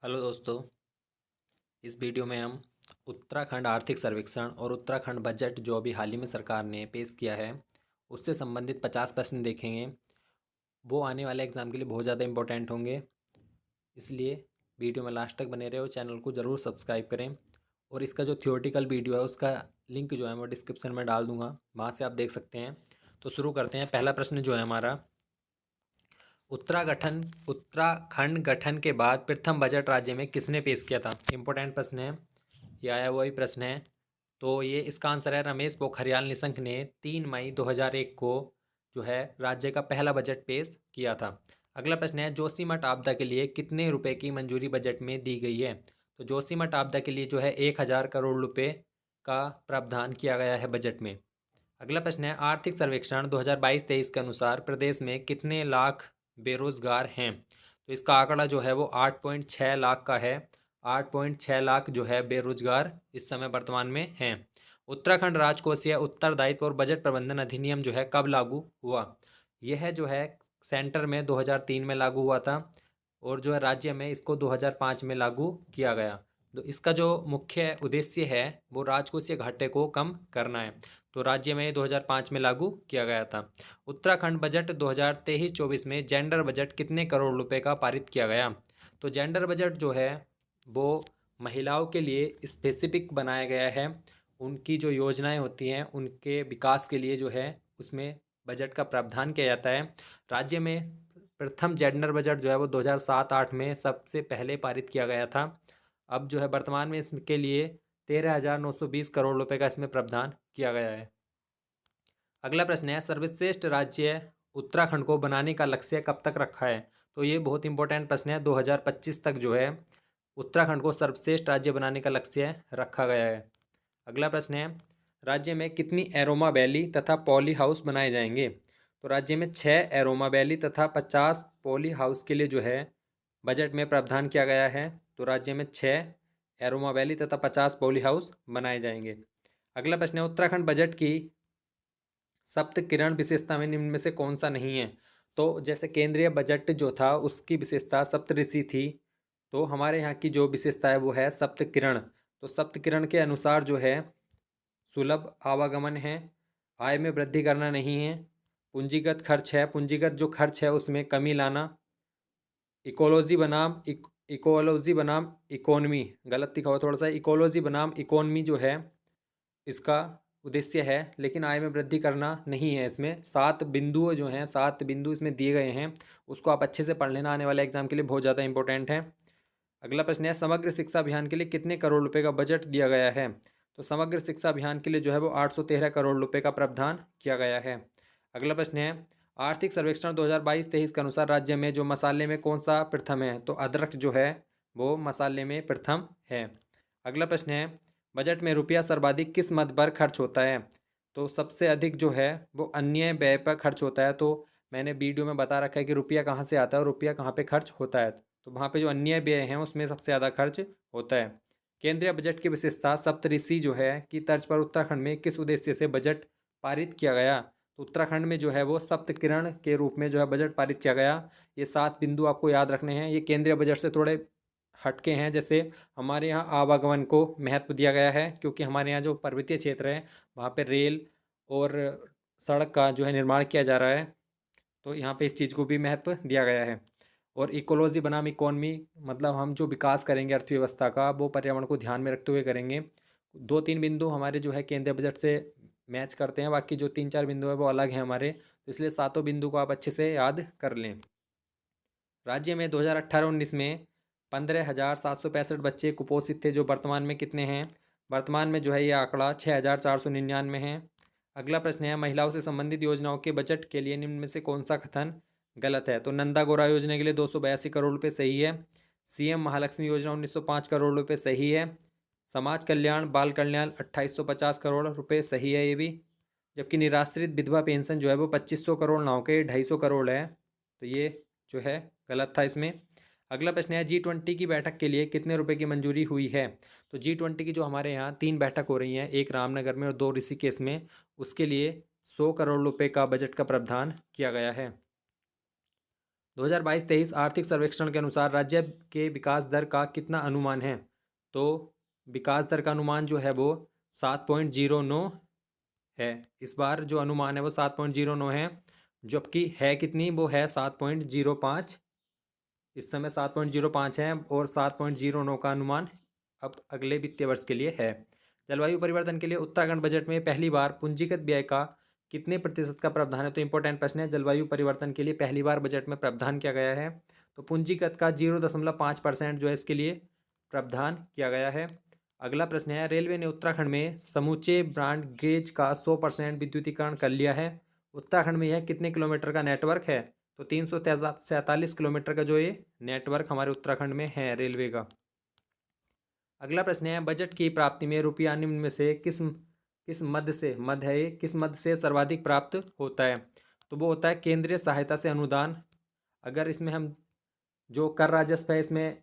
Hello दोस्तों। इस video में हम उत्तराखंड आर्थिक सर्वेक्षण और उत्तराखंड बजट जो अभी हाल ही में सरकार ने पेश किया है उससे संबंधित 50 प्रश्न देखेंगे। वो आने वाले एग्ज़ाम के लिए बहुत ज़्यादा इंपॉर्टेंट होंगे, इसलिए वीडियो में लास्ट तक बने रहे और चैनल को ज़रूर सब्सक्राइब करें। और इसका जो थियोरेटिकल वीडियो है उसका लिंक जो है मैं डिस्क्रिप्शन में डाल दूँगा, वहाँ से आप देख सकते हैं। तो शुरू करते हैं। पहला प्रश्न जो है हमारा, उत्तराखंड गठन के बाद प्रथम बजट राज्य में किसने पेश किया था। इंपॉर्टेंट प्रश्न है, ये आया हुआ ही प्रश्न है। तो ये इसका आंसर है रमेश पोखरियाल निशंक ने 3 मई 2001 को जो है राज्य का पहला बजट पेश किया था। अगला प्रश्न है, जोशीमठ आपदा के लिए कितने रुपए की मंजूरी बजट में दी गई है। तो जोशीमठ आपदा के लिए जो है 1000 करोड़ रुपए का प्रावधान किया गया है बजट में। अगला प्रश्न है, आर्थिक सर्वेक्षण 2022-23 के अनुसार प्रदेश में कितने लाख बेरोजगार हैं। तो इसका आंकड़ा जो है वो 8.6 लाख का है। 8.6 लाख जो है बेरोजगार इस समय वर्तमान में हैं। उत्तराखंड राजकोषीय उत्तरदायित्व और बजट प्रबंधन अधिनियम जो है कब लागू हुआ। यह जो है सेंटर में 2003 में लागू हुआ था और जो है राज्य में इसको 2005 में लागू किया गया। तो इसका जो मुख्य उद्देश्य है वो राजकोषीय घाटे को कम करना है। तो राज्य में 2005 में लागू किया गया था। उत्तराखंड बजट 2023-24 में जेंडर बजट कितने करोड़ रुपए का पारित किया गया। तो जेंडर बजट जो है वो महिलाओं के लिए स्पेसिफिक बनाया गया है। उनकी जो योजनाएं होती हैं उनके विकास के लिए जो है उसमें बजट का प्रावधान किया जाता है। राज्य में प्रथम जेंडर बजट जो है वो 2007-8 में सबसे पहले पारित किया गया था। अब जो है वर्तमान में इसके लिए 13,920 करोड़ रुपए का इसमें प्रावधान किया गया है। अगला प्रश्न है, सर्वश्रेष्ठ राज्य उत्तराखंड को बनाने का लक्ष्य कब तक रखा है। तो ये बहुत इंपॉर्टेंट प्रश्न है। 2025 तक जो है उत्तराखंड को सर्वश्रेष्ठ राज्य बनाने का लक्ष्य रखा गया है। अगला प्रश्न है, राज्य में कितनी एरोमा वैली तथा पॉली हाउस बनाए जाएंगे। तो राज्य में 6 एरोमा वैली तथा 50 पॉली हाउस के लिए जो है बजट में प्रावधान किया गया है। तो राज्य में 6 एरोमा वैली तथा 50 पॉली हाउस बनाए जाएंगे। अगला प्रश्न है, उत्तराखंड बजट की सप्त किरण विशेषता में निम्न में से कौन सा नहीं है। तो जैसे केंद्रीय बजट जो था उसकी विशेषता सप्तऋषि थी, तो हमारे यहाँ की जो विशेषता है वो है सप्त किरण। तो सप्त किरण के अनुसार जो है सुलभ आवागमन है, आय में वृद्धि करना नहीं है, पूंजीगत खर्च है, पूंजीगत जो खर्च है उसमें कमी लाना, इकोलॉजी बनाम इकोलॉजी बनाम इकोनमी, गलत लिखा हुआ थोड़ा सा, इकोलॉजी बनाम इकोनमी जो है इसका उद्देश्य है, लेकिन आय में वृद्धि करना नहीं है। इसमें 7 बिंदु जो हैं, 7 बिंदु इसमें दिए गए हैं, उसको आप अच्छे से पढ़ लेना, आने वाले एग्जाम के लिए बहुत ज़्यादा इंपॉर्टेंट है। अगला प्रश्न है, समग्र शिक्षा अभियान के लिए कितने करोड़ रुपए का बजट दिया गया है। तो समग्र शिक्षा अभियान के लिए जो है वो 813 करोड़ रुपए का प्रावधान किया गया है। अगला प्रश्न है, आर्थिक सर्वेक्षण 2022-23 के अनुसार राज्य में जो मसाले में कौन सा प्रथम है। तो अदरक जो है वो मसाले में प्रथम है। अगला प्रश्न है, बजट में रुपया सर्वाधिक किस मद पर खर्च होता है। तो सबसे अधिक जो है वो अन्य व्यय पर खर्च होता है। तो मैंने वीडियो में बता रखा है कि रुपया कहाँ से आता है और रुपया कहाँ पे खर्च होता है। तो वहाँ पे जो अन्य व्यय हैं उसमें सबसे ज़्यादा खर्च होता है। केंद्रीय बजट की विशेषता सप्तऋषि जो है कि तर्ज पर उत्तराखंड में किस उद्देश्य से बजट पारित किया गया। तो उत्तराखंड में जो है वो सप्त किरण के रूप में जो है बजट पारित किया गया। ये 7 बिंदु आपको याद रखने हैं। ये केंद्रीय बजट से थोड़े हटके हैं। जैसे हमारे यहाँ आवागमन को महत्व दिया गया है क्योंकि हमारे यहाँ जो पर्वतीय क्षेत्र है वहाँ पे रेल और सड़क का जो है निर्माण किया जा रहा है, तो यहाँ पे इस चीज़ को भी महत्व दिया गया है। और इकोलॉजी बनाम इकोनमी मतलब हम जो विकास करेंगे अर्थव्यवस्था का वो पर्यावरण को ध्यान में रखते हुए करेंगे। 2-3 बिंदु हमारे जो है केंद्रीय बजट से मैच करते हैं, बाकी जो 3-4 बिंदु है वो अलग हैं हमारे, तो इसलिए सातों बिंदु को आप अच्छे से याद कर लें। राज्य में 2018-19 में 15,765 बच्चे कुपोषित थे, जो वर्तमान में कितने हैं। वर्तमान में जो है ये आंकड़ा 6,499 है। अगला प्रश्न है, महिलाओं से संबंधित योजनाओं के बजट के लिए निम्न में से कौन सा कथन गलत है। तो नंदा गौरा योजना के लिए 282 करोड़ रुपए सही है। सीएम महालक्ष्मी योजना 1905 करोड़ रुपए सही है। समाज कल्याण बाल कल्याण 2850 करोड़ रुपए सही है ये भी। जबकि निराश्रित विधवा पेंशन जो है वो 2500 करोड़ ना होकर 250 करोड़ है, तो ये जो है गलत था इसमें। अगला प्रश्न है, G20 की बैठक के लिए कितने रुपए की मंजूरी हुई है। तो G20 की जो हमारे यहाँ 3 बैठक हो रही हैं, एक रामनगर में और 2 ऋषिकेश में, उसके लिए 100 करोड़ रुपए का बजट का प्रावधान किया गया है। 2022-23 आर्थिक सर्वेक्षण के अनुसार राज्य के विकास दर का कितना अनुमान है? तो विकास दर का अनुमान जो है वो 7.09 है। इस बार जो अनुमान है वो 7.09 है, जबकि है कितनी, वो है 7.05। इस समय 7.05 है और 7.09 का अनुमान अब अगले वित्तीय वर्ष के लिए है। जलवायु परिवर्तन के लिए उत्तराखंड बजट में पहली बार पूंजीगत व्यय का कितने प्रतिशत का प्रावधान है? तो इंपॉर्टेंट प्रश्न है। जलवायु परिवर्तन के लिए पहली बार बजट में प्रावधान किया गया है, तो पूंजीगत का 0.5% जो है इसके लिए प्रावधान किया गया है। अगला प्रश्न है, रेलवे ने उत्तराखंड में समूचे ब्रॉड गेज का 100% विद्युतीकरण कर लिया है। उत्तराखंड में यह कितने किलोमीटर का नेटवर्क है? तो 347 किलोमीटर का जो ये नेटवर्क हमारे उत्तराखंड में है रेलवे का। अगला प्रश्न है, बजट की प्राप्ति में रुपया निम्न में से किस मद से सर्वाधिक प्राप्त होता है? तो वो होता है केंद्रीय सहायता से अनुदान। अगर इसमें हम जो कर राजस्व है इसमें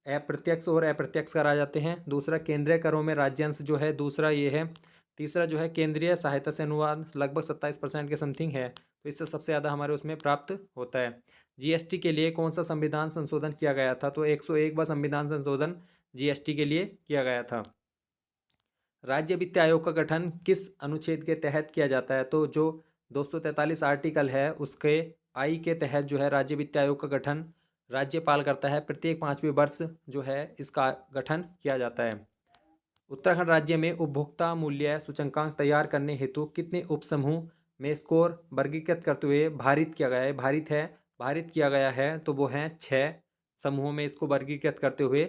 अप्रत्यक्ष और अप्रत्यक्ष कर आ जाते हैं। दूसरा केंद्रीय करों में राज्यांश जो है, दूसरा ये है। तीसरा जो है केंद्रीय सहायता से अनुदान लगभग 27% के समथिंग है, तो इससे सबसे ज़्यादा हमारे उसमें प्राप्त होता है। जीएसटी के लिए कौन सा संविधान संशोधन किया गया था? तो 101वां संविधान संशोधन जीएसटी के लिए किया गया था। राज्य वित्त आयोग का गठन किस अनुच्छेद के तहत किया जाता है? तो जो 243 आर्टिकल है उसके आई के तहत जो है राज्य वित्त आयोग का गठन राज्यपाल करता है। प्रत्येक 5वें वर्ष जो है इसका गठन किया जाता है। उत्तराखंड राज्य में उपभोक्ता मूल्य सूचकांक तैयार करने हेतु कितने उपसमूह में स्कोर वर्गीकृत करते हुए भारित किया गया है? भारित किया गया है, तो वो हैं 6 समूहों में इसको वर्गीकृत करते हुए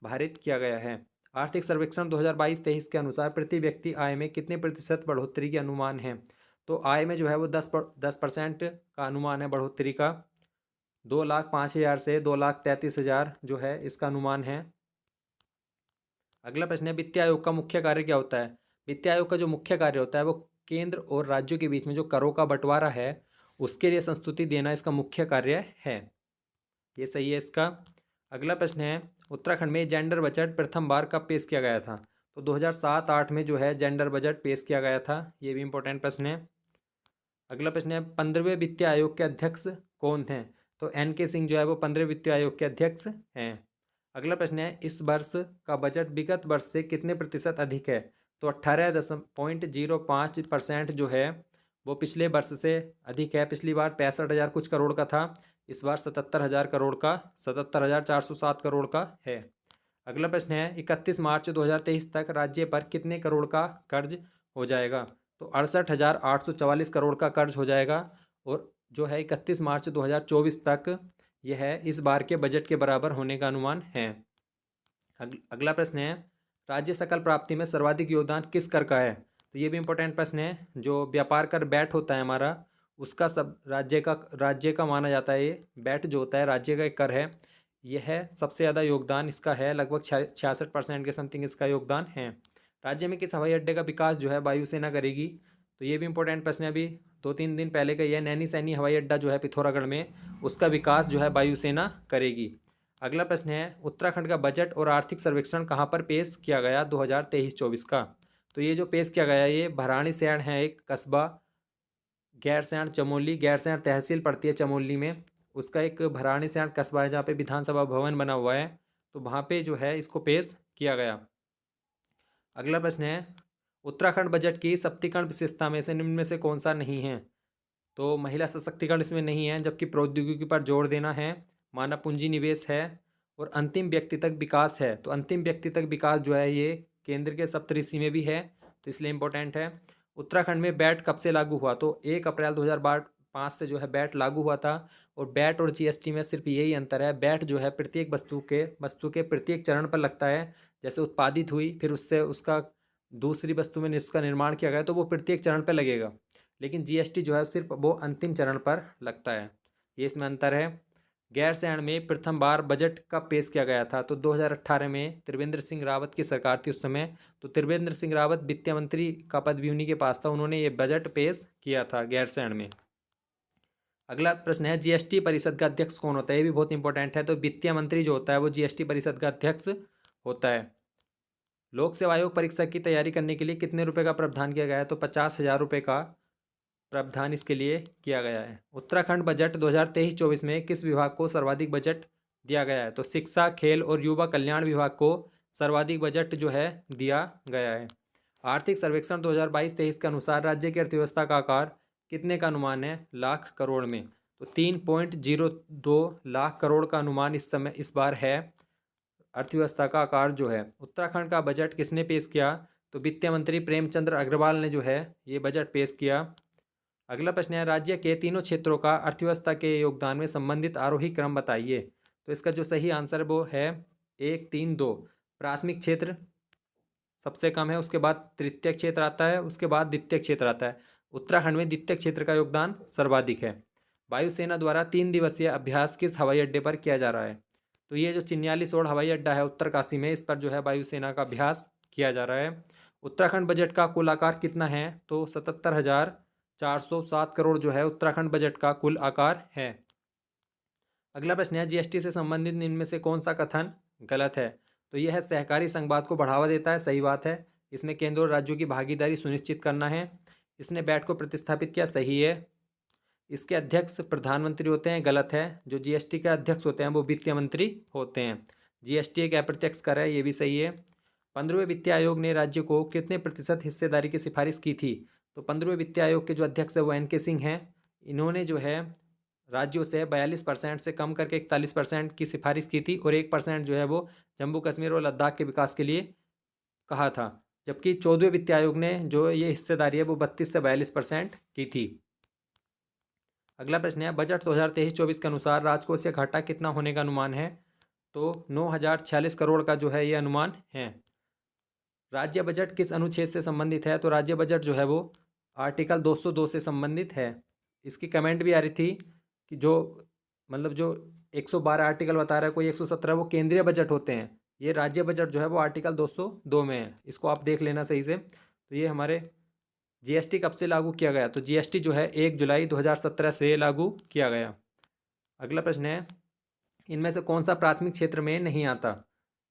भारित किया गया है। आर्थिक सर्वेक्षण 2022-23 के अनुसार प्रति व्यक्ति आय में कितने प्रतिशत बढ़ोतरी के अनुमान है? तो आय में जो है वो 10% का अनुमान है बढ़ोतरी का। 2,05,000 से 2,33,000 जो है इसका अनुमान है। अगला प्रश्न है, वित्त आयोग का मुख्य कार्य क्या होता है? वित्त आयोग का जो मुख्य कार्य होता है वो केंद्र और राज्यों के बीच में जो करों का बंटवारा है उसके लिए संस्तुति देना इसका मुख्य कार्य है। ये सही है इसका। अगला प्रश्न है, उत्तराखंड में जेंडर बजट प्रथम बार कब पेश किया गया था? तो 2007-8 में जो है जेंडर बजट पेश किया गया था। ये भी इंपॉर्टेंट प्रश्न है। अगला प्रश्न है, 15वें वित्त आयोग के अध्यक्ष कौन हैं? तो NK सिंह जो है वो 15वें वित्त आयोग के अध्यक्ष हैं। अगला प्रश्न है, इस वर्ष का बजट विगत वर्ष से कितने प्रतिशत अधिक है? तो 18.05% जो है वो पिछले वर्ष से अधिक है। पिछली बार 65,000 कुछ करोड़ का था, इस बार 77,000 करोड़ का 77,407 करोड़ का है। अगला प्रश्न है, 31 मार्च 2023 तक राज्य पर कितने करोड़ का कर्ज हो जाएगा? तो 68,844 करोड़ का कर्ज हो जाएगा और जो है 31 मार्च 2024 तक यह इस बार के बजट के बराबर होने का अनुमान है। अगला प्रश्न है, राज्य सकल प्राप्ति में सर्वाधिक योगदान किस कर का है? तो ये भी इंपॉर्टेंट प्रश्न है। जो व्यापार कर बैट होता है हमारा, उसका सब राज्य का माना जाता है। ये बैट जो होता है राज्य का एक कर है। यह सबसे ज़्यादा योगदान इसका है, लगभग 66% के समथिंग इसका योगदान है। राज्य में किस हवाई अड्डे का विकास जो है वायुसेना करेगी? तो ये भी इंपॉर्टेंट प्रश्न है। अभी 2-3 दिन पहले का यह नैनी सैनी हवाई अड्डा जो है पिथौरागढ़ में, उसका विकास जो है वायुसेना करेगी। अगला प्रश्न है, उत्तराखंड का बजट और आर्थिक सर्वेक्षण कहाँ पर पेश किया गया 2023-24 का? तो ये जो पेश किया गया ये भराड़ीसैंण है एक कस्बा, गैरसैंण चमोली, गैरसैंण तहसील पड़ती है चमोली में, उसका एक भराड़ीसैंण कस्बा है जहाँ पे विधानसभा भवन बना हुआ है, तो वहाँ पे जो है इसको पेश किया गया। अगला प्रश्न है, उत्तराखंड बजट की शक्तिकरण विशेषता में से निम्न में से कौन सा नहीं है? तो महिला सशक्तिकरण इसमें नहीं है, जबकि प्रौद्योगिकी पर जोर देना है, मानव पूंजी निवेश है और अंतिम व्यक्ति तक विकास है। तो अंतिम व्यक्ति तक विकास जो है ये केंद्र के सप्तऋषि में भी है, तो इसलिए इंपॉर्टेंट है। उत्तराखंड में बैट कब से लागू हुआ? तो 1 अप्रैल 2005 से जो है बैट लागू हुआ था। और बैट और जीएसटी में सिर्फ यही अंतर है, बैट जो है प्रत्येक वस्तु के प्रत्येक चरण पर लगता है। जैसे उत्पादित हुई फिर उससे उसका दूसरी वस्तु में इसका निर्माण किया गया तो वो प्रत्येक चरण पर लगेगा, लेकिन जीएसटी जो है सिर्फ वो अंतिम चरण पर लगता है। ये इसमें अंतर है। गैरसैंण में प्रथम बार बजट कब पेश किया गया था? तो 2018 में त्रिवेंद्र सिंह रावत की सरकार थी उस समय, तो त्रिवेंद्र सिंह रावत वित्त मंत्री का पद भी उन्हीं के पास था, उन्होंने ये बजट पेश किया था गैरसैंण में। अगला प्रश्न है, जीएसटी परिषद का अध्यक्ष कौन होता है? ये भी बहुत इंपॉर्टेंट है। तो वित्तीय मंत्री जो होता है वो जीएसटी परिषद का अध्यक्ष होता है। लोक सेवा आयोग परीक्षा की तैयारी करने के लिए कितने रुपए का प्रावधान किया गया है? तो 50,000 रुपये का प्रावधान इसके लिए किया गया है। उत्तराखंड बजट 2023-24 में किस विभाग को सर्वाधिक बजट दिया गया है? तो शिक्षा, खेल और युवा कल्याण विभाग को सर्वाधिक बजट जो है दिया गया है। आर्थिक सर्वेक्षण 2022-23 के अनुसार राज्य की अर्थव्यवस्था का आकार कितने का अनुमान है लाख करोड़ में? तो 3.02 लाख करोड़ का अनुमान इस बार है अर्थव्यवस्था का आकार जो है। उत्तराखंड का बजट किसने पेश किया? तो वित्त मंत्री प्रेमचंद्र अग्रवाल ने जो है ये बजट पेश किया। अगला प्रश्न है, राज्य के तीनों क्षेत्रों का अर्थव्यवस्था के योगदान में संबंधित आरोही क्रम बताइए। तो इसका जो सही आंसर वो है 1, 3, 2। प्राथमिक क्षेत्र सबसे कम है, उसके बाद तृतीय क्षेत्र आता है, उसके बाद द्वितीय क्षेत्र आता है। उत्तराखंड में द्वितीय क्षेत्र का योगदान सर्वाधिक है। वायुसेना द्वारा 3 दिवसीय अभ्यास किस हवाई अड्डे पर किया जा रहा है? तो ये जो चिन्यालीसोड़ हवाई अड्डा है उत्तरकाशी में, इस पर जो है वायुसेना का अभ्यास किया जा रहा है। उत्तराखंड बजट का कुल आकार कितना है? तो 77,407 करोड़ जो है उत्तराखंड बजट का कुल आकार है। अगला प्रश्न है, जीएसटी से संबंधित इनमें से कौन सा कथन गलत है? तो यह है सहकारी संघवाद को बढ़ावा देता है, सही बात है। इसमें केंद्र और राज्यों की भागीदारी सुनिश्चित करना है। इसने वैट को प्रतिस्थापित किया, सही है। इसके अध्यक्ष प्रधानमंत्री होते हैं, गलत है। जो जीएसटी के अध्यक्ष होते हैं वो वित्त मंत्री होते हैं। जीएसटी एक अप्रत्यक्ष कर है, ये भी सही है। 15वें वित्त आयोग ने राज्य को कितने प्रतिशत हिस्सेदारी की सिफारिश की थी? तो 15वें वित्त आयोग के जो अध्यक्ष है वो एन के सिंह हैं। इन्होंने जो है राज्यों से 42% से कम करके 41% की सिफारिश की थी और 1% जो है वो जम्मू कश्मीर और लद्दाख के विकास के लिए कहा था। जबकि 14वें वित्त आयोग ने जो ये हिस्सेदारी है वो 32 से 42% की थी। अगला प्रश्न है, बजट 2023-24 के अनुसार राजकोषीय घाटा कितना होने का अनुमान है? तो 9,046 करोड़ का जो है ये अनुमान है। राज्य बजट किस अनुच्छेद से संबंधित है? तो राज्य बजट जो है वो आर्टिकल 202 से संबंधित है। इसकी कमेंट भी आ रही थी कि जो 112 आर्टिकल बता रहा है कोई 117 वो केंद्रीय बजट होते हैं, ये राज्य बजट जो है वो आर्टिकल 202 में है। इसको आप देख लेना सही से। तो ये हमारे जीएसटी कब से लागू किया गया? तो जीएसटी जो है 1 जुलाई 2017 से लागू किया गया। अगला प्रश्न है, इनमें से कौन सा प्राथमिक क्षेत्र में नहीं आता?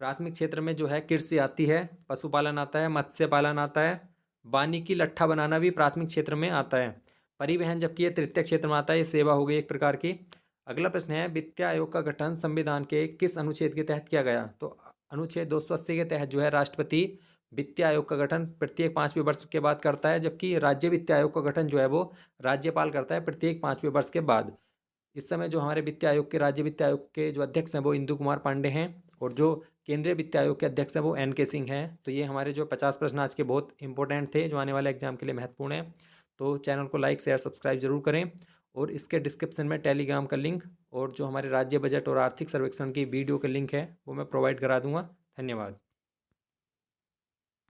प्राथमिक क्षेत्र में जो है कृषि आती है, पशुपालन आता है, मत्स्य पालन आता है, वानिकी लट्ठा बनाना भी प्राथमिक क्षेत्र में आता है। परिवहन जबकि ये तृतीय क्षेत्र में आता है, ये सेवा हो गई एक प्रकार की। अगला प्रश्न है, वित्त आयोग का गठन संविधान के किस अनुच्छेद के तहत किया गया? तो अनुच्छेद 280 के तहत जो है राष्ट्रपति वित्त आयोग का गठन प्रत्येक 5वें वर्ष के बाद करता है, जबकि राज्य वित्त आयोग का गठन जो है वो राज्यपाल करता है प्रत्येक 5वें वर्ष के बाद। इस समय जो हमारे वित्त आयोग के राज्य वित्त आयोग के जो अध्यक्ष हैं वो इंदु कुमार पांडे हैं और जो केंद्रीय वित्त आयोग के अध्यक्ष हैं वो एन के सिंह हैं। तो ये हमारे जो 50 प्रश्न आज के बहुत इंपॉर्टेंट थे जो आने वाले एग्जाम के लिए महत्वपूर्ण है। तो चैनल को लाइक शेयर सब्सक्राइब जरूर करें और इसके डिस्क्रिप्शन में टेलीग्राम का लिंक और जो हमारे राज्य बजट और आर्थिक सर्वेक्षण की वीडियो का लिंक है वो मैं प्रोवाइड करा दूंगा। धन्यवाद।